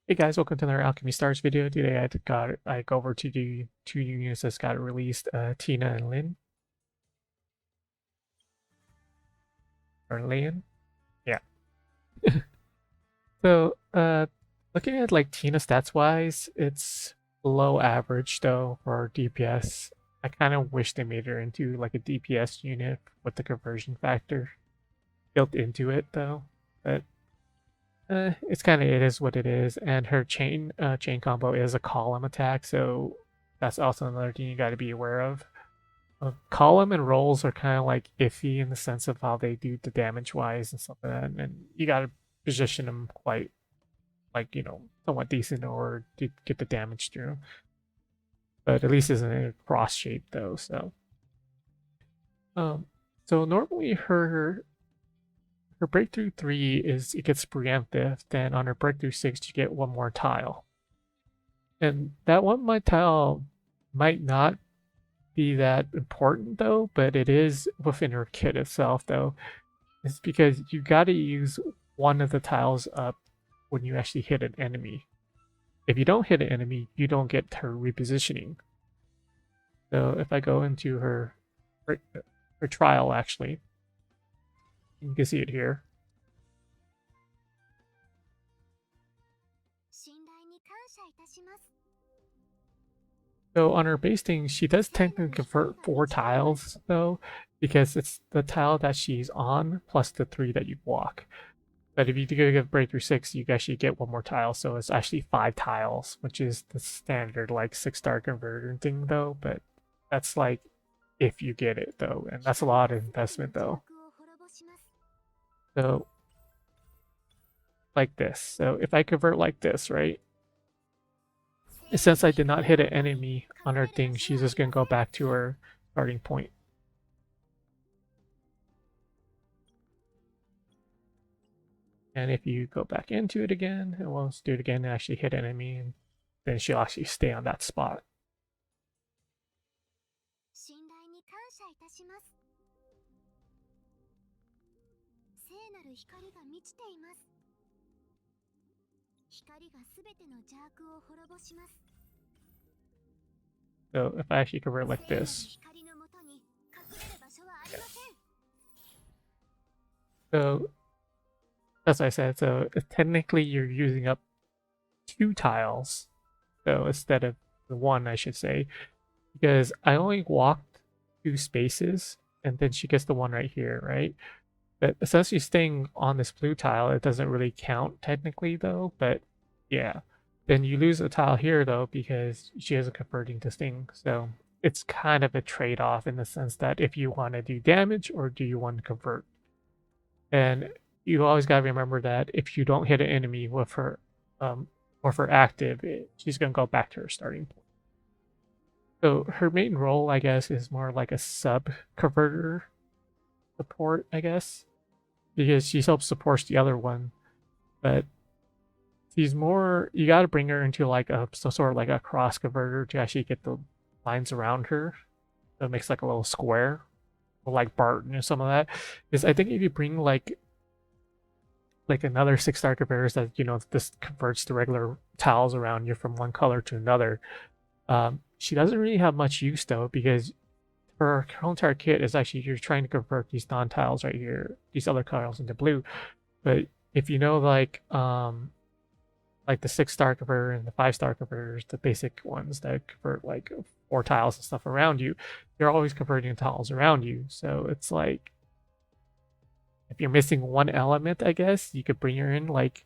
Hey guys, welcome to another Alchemy Stars video. Today I go over to the two units that's got released, Tina and Leyn, or Leyn. Yeah. So looking at like Tina stats wise, it's below average though for DPS. I kind of wish they made her into like a DPS unit with the conversion factor built into it though. But it's kind of it is what it is, and her chain combo is a column attack, so that's also another thing you got to be aware of. Column and rolls are kind of like iffy in the sense of how they do the damage wise and stuff like that, and you got to position them quite like somewhat decent in order to get the damage through. But at least it's in a cross shape though, um, so normally her breakthrough 3 is it gets preemptive, then on her breakthrough 6 you get one more tile. And that one my tile might not be that important though, but it is within her kit itself though. It's because you gotta use one of the tiles up when you actually hit an enemy. If you don't hit an enemy, you don't get her repositioning. So if I go into her trial actually, you can see it here. So on her base thing, she does technically convert 4 tiles though, because it's the tile that she's on plus the 3 that you walk. But if you do get breakthrough 6, you actually get one more tile, so it's actually 5 tiles, which is the standard like 6-star converter thing though. But that's like if you get it though, and that's a lot of investment though. So like this. So if I convert like this, right? Since I did not hit an enemy on her thing, she's just gonna go back to her starting point. And if you go back into it again, and we'll do it again and actually hit enemy, and then she'll actually stay on that spot. So if I actually convert like this. Yeah. So as I said, so technically you're using up 2 tiles. So instead of the 1, I should say, because I only walked 2 spaces, and then she gets the one right here, right? But essentially staying on this blue tile, it doesn't really count technically though, but yeah. Then you lose a tile here though, because she isn't converting to sting. So it's kind of a trade-off in the sense that if you want to do damage or do you want to convert. And you always gotta remember that if you don't hit an enemy with her active, she's gonna go back to her starting point. So her main role, I guess, is more like a sub converter support, I guess, because she helps support the other one, but she's more, you got to bring her into like a sort of like a cross converter to actually get the lines around her. So it makes like a little square, or like Barton or some of that. Because I think if you bring like another 6-star converters that this converts the regular tiles around you from one color to another, she doesn't really have much use though, because her whole entire kit is actually you're trying to convert these non-tiles right here, these other tiles into blue. But if you know like the 6-star converter and the 5-star converters, the basic ones that convert like 4 tiles and stuff around you, they're always converting tiles around you. So it's like if you're missing one element, I guess you could bring her in like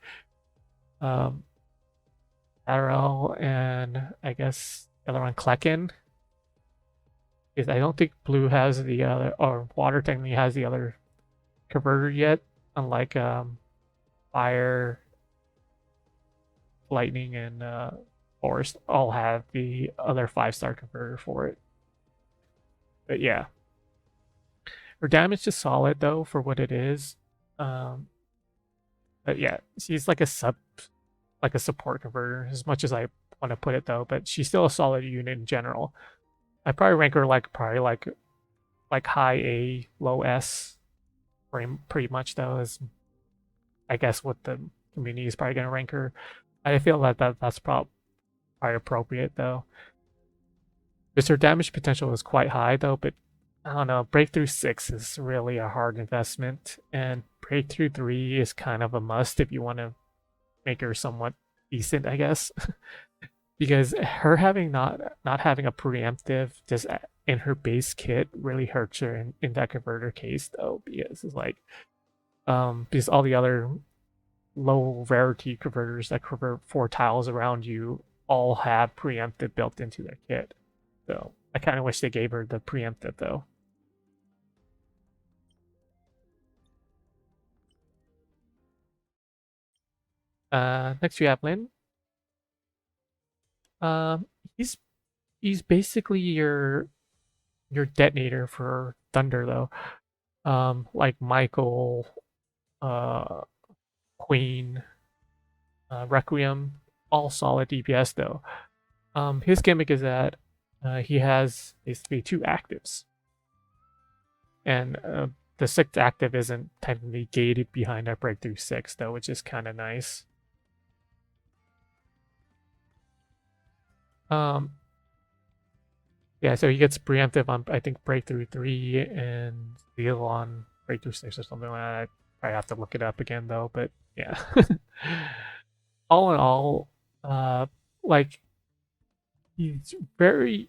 Arrow and I guess the other one Klecken. Because I don't think blue has the other, or water technically has the other converter yet, unlike fire, lightning, and forest all have the other 5-star converter for it. But yeah, her damage is solid though for what it is. But yeah, she's like a support converter as much as I want to put it though. But she's still a solid unit in general. I probably rank her like high A, low S, pretty much though, is I guess what the community is probably gonna rank her. I feel that's probably appropriate though. Because her damage potential is quite high though, but I don't know. Breakthrough 6 is really a hard investment, and Breakthrough 3 is kind of a must if you want to make her somewhat decent, I guess. Because her having not having a preemptive just in her base kit really hurts her in that converter case though, because it's like because all the other low rarity converters that convert 4 tiles around you all have preemptive built into their kit. So I kind of wish they gave her the preemptive though. Next we have Leyn. Um, he's basically your detonator for Thunder though. Like Michael, uh, Queen, Requiem, all solid DPS though. His gimmick is that he has basically 2 actives, and the 6th active isn't technically gated behind our Breakthrough 6 though, which is kind of nice. Um, yeah, so he gets preemptive on I think Breakthrough 3 and Seal on Breakthrough 6 or something like that. I have to look it up again though, but yeah. All in all, like he's very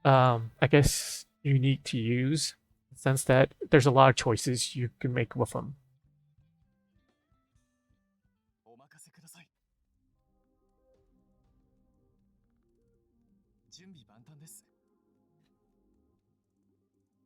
I guess unique to use in the sense that there's a lot of choices you can make with him.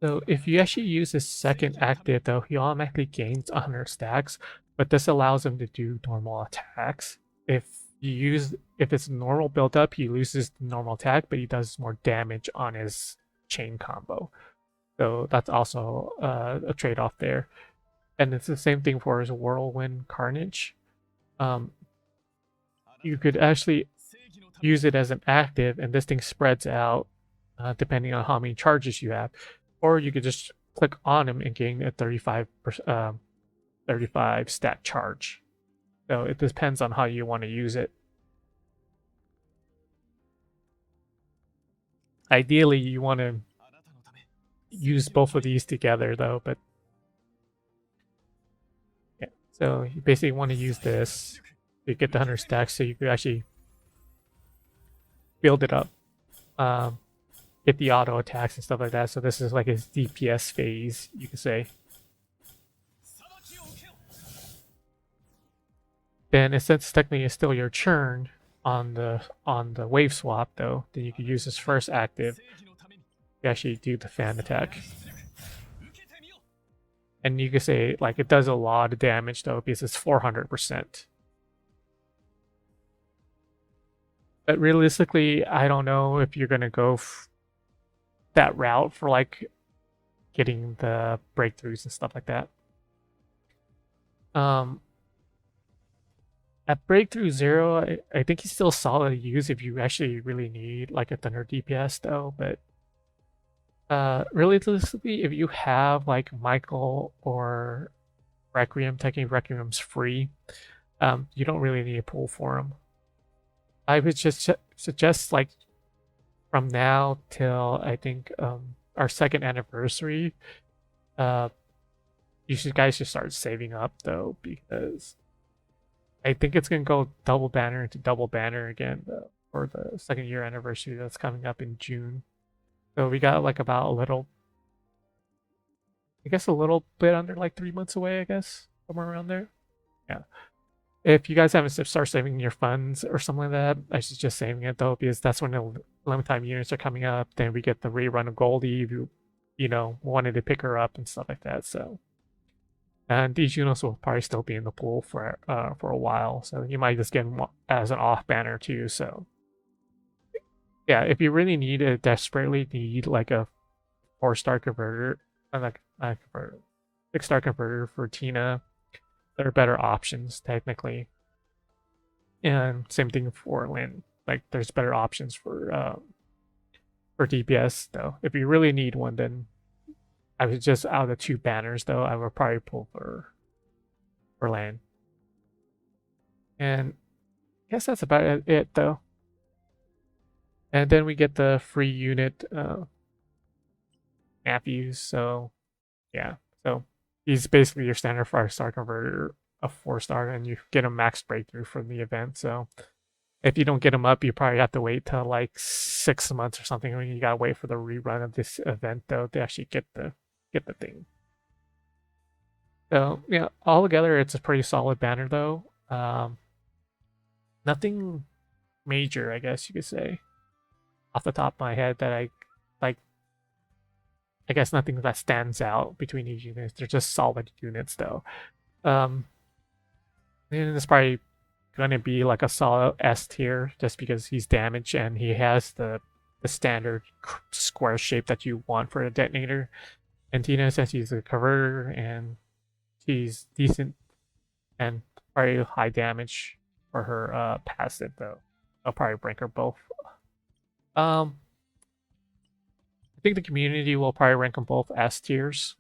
So if you actually use his 2nd active though, he automatically gains 100 stacks, but this allows him to do normal attacks. If it's normal build up, he loses the normal attack, but he does more damage on his chain combo. So that's also a trade-off there. And it's the same thing for his Whirlwind Carnage. Um, you could actually use it as an active, and this thing spreads out depending on how many charges you have. Or you could just click on him and gain a 35 stat charge. So it depends on how you want to use it. Ideally, you want to use both of these together though, but yeah. So you basically want to use this to get the 100 stacks so you could actually build it up. Get the auto attacks and stuff like that. So this is like his DPS phase, you could say. Then since technically it's still your churn on the wave swap though, then you could use his first active to actually do the fan attack. And you could say like it does a lot of damage though because it's 400%. But realistically, I don't know if you're gonna go that route for like getting the breakthroughs and stuff like that. At breakthrough 0, I think he's still solid to use if you actually really need like a Thunder DPS though, but realistically, if you have like Michael or Requiem, taking Requiem's free, you don't really need a pull for him. I would just suggest like from now till I think our 2nd anniversary, you guys should start saving up though, because I think it's gonna go double banner into double banner again though, for the 2nd year anniversary that's coming up in June. So we got like about a little bit under like 3 months away, I guess. Somewhere around there. Yeah. If you guys haven't started saving your funds or something like that, I suggest saving it though, because that's when the limited time units are coming up. Then we get the rerun of Goldie if you know, wanted to pick her up and stuff like that. So, and these units will probably still be in the pool for a while. So you might just get them as an off banner too. So, yeah, if you really desperately need like a 4-star converter, like not converter, 6-star converter for Tina, there are better options technically. And same thing for Leyn. Like there's better options for DPS though. If you really need one, then I would just out of the 2 banners though, I would probably pull for Leyn. And guess that's about it though. And then we get the free unit Matthews. So yeah, so he's basically your standard 5-star converter of 4-star, and you get a max breakthrough from the event. So if you don't get him up, you probably have to wait till like 6 months or something. When you gotta wait for the rerun of this event though to actually get the thing. So yeah, altogether it's a pretty solid banner though. Nothing major, I guess you could say, off the top of my head that I like. I guess nothing that stands out between these units. They're just solid units though. And it's probably gonna be like a solid S tier just because he's damaged and he has the standard square shape that you want for a detonator. And Tina says he's a converter and she's decent and probably high damage for her passive though. I'll probably rank her both. I think the community will probably rank them both S tiers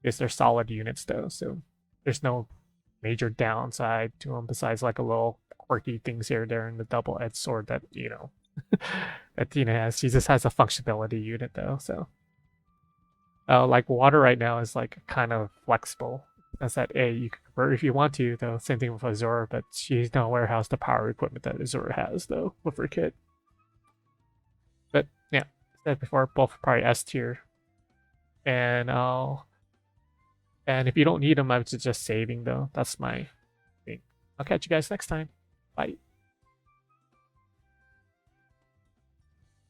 because they're solid units though, so there's no major downside to them besides like a little quirky things here there in the double-edged sword that that Tina has. She just has a functionality unit though, so like water right now is like kind of flexible. That's that A you can convert if you want to though. Same thing with Azura, but she's not warehouse the power equipment that Azura has though with her kit. But yeah, said before, both probably S tier. And if you don't need them, I would suggest saving though. That's my thing. I'll catch you guys next time. Bye.